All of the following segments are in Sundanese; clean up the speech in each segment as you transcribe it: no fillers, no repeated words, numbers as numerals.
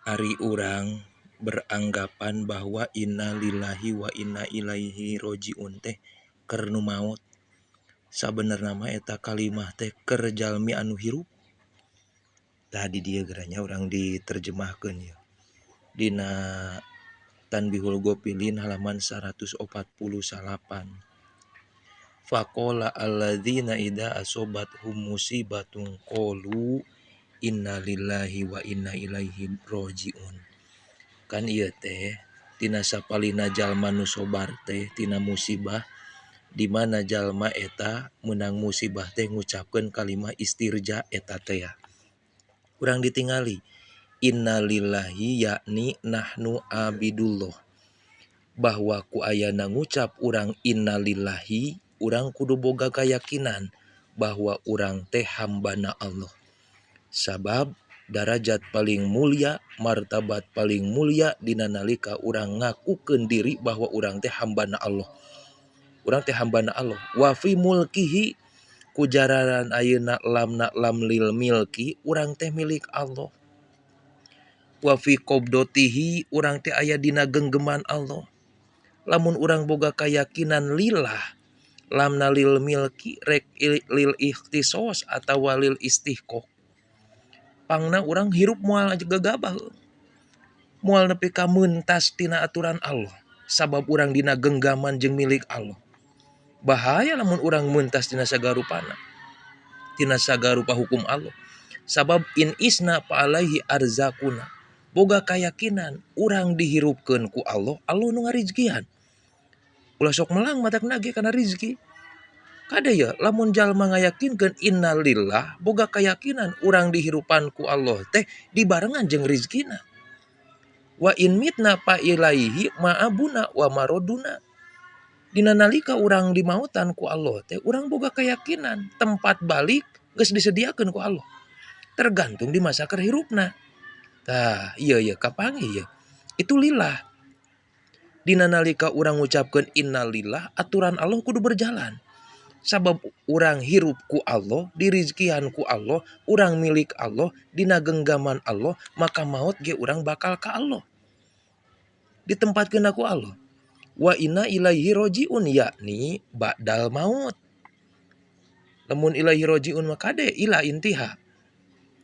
Ari urang beranggapan bahwa inna lillahi wa inna ilaihi rojiun teh keur nu maot. Sabenerna mah eta kalimah teh keur jalmi anu hirup. Tadi dia geranya urang diterjemahkeun ya. Dina Tanbihul Gofilin halaman 148. Faqala alladzina idza asobathum musibatun qalu inna lillahi wa inna ilaihi rojiun. Kan ieu teh tina sapalina jalma nu sobar teh tina musibah, di mana jalma eta meunang musibah teh ngucapkeun kalimah istirja eta teh ya. Urang ditingali innalillahi yakni nahnu abidullah, bahwa ku ayana ngucap urang innalillahi urang kudu boga kayakinan bahwa urang teh hambana Allah. Sabab darajat paling mulia, martabat paling mulia dina nalika urang ngakukeun diri bahwa urang teh hambana Allah. Urang teh hambana Allah. Wa fi mulkihi kujararan ayeuna lam lil milki urang teh milik Allah. Wa fi qabdotihi urang teh aya dina genggeman Allah. Lamun urang boga kayakinan lillah, lamna lil milki rek lil ikhtisos atawa lil istihqaq. Pangna urang hirup moal gegabah, moal nepi ka meuntas tina aturan Allah, sabab urang dina genggaman jeung milik Allah. Bahaya lamun urang meuntas tina sagarupana, tina sagarupa hukum Allah. Sabab in isna pa alaihi arzakuna, boga kayakinan urang dihirupkeun ku Allah, Allah nu ngarizkian. Ulah sok melang matakna ge kana rizki. Kada ya lamun jalma ngayakinkeun innalillah, boga kayakinan urang dihirupan ku Allah teh dibarengan jeung rizkina. Wa in mitna pa ilaihi ma'abuna wa maroduna. Dina nalika urang dimautan ku Allah teh urang boga kayakinan tempat balik geus disediakeun ku Allah. Tergantung di masa keur hirupna. Tah, ieu kapanggih ya. Itu lillah. Dina nalika urang ngucapkeun innalillah, aturan Allah kudu berjalan. Sabab urang hirup ku Allah, dirizkian ku Allah, urang milik Allah, dina genggaman Allah, maka maut ge urang bakal ka Allah. Ditempatkeun ku Allah. Wa inna ilaihi rojiun yakni ba'dal maut. Lamun ilaihi rojiun mah kade ila intiha.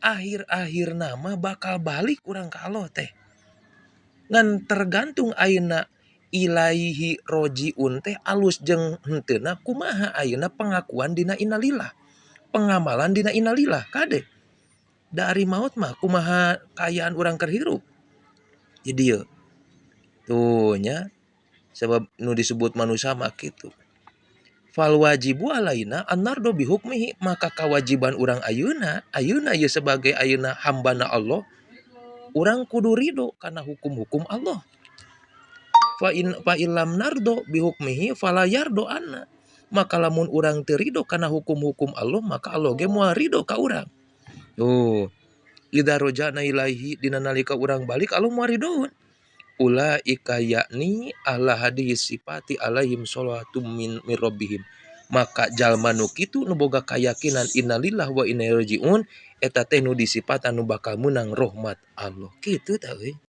Akhir-akhir nama bakal balik urang ka Allah teh. Ngan tergantung ayeuna ilaihi rojiun teh alus jeung henteuna kumaha ayeuna pengakuan dina innalillah, pengamalan dina innalillah kade. Dari maut mah kumaha kaayaan urang keur hirup. Jadi dieu. Tuh nya sabab nu disebut manusia mah kitu. Fal wajibu alaina annardo bihukmihi, maka kewajiban urang ayeuna ieu sebagai ayeuna hambana Allah, urang kudu ridho kana hukum-hukum Allah. Fa illam nardo bihukmihi fala yardo anna. Maka lamun urang teu ridho kana hukum-hukum Allah, maka Allah ge moal ridho ka urang. Tuh. Idza rojana ilaihi dina nalika urang balik Allah moal ridhoun. Ulaika yakni ahla hadis sifati alaihim sholatum min rabbihim. Maka jalma nu kitu nu boga kayakinan innalillah wa inna ilaihi rajiun eta teh nu disifatan nu bakal meunang rahmat Allah. Kitu tah euy.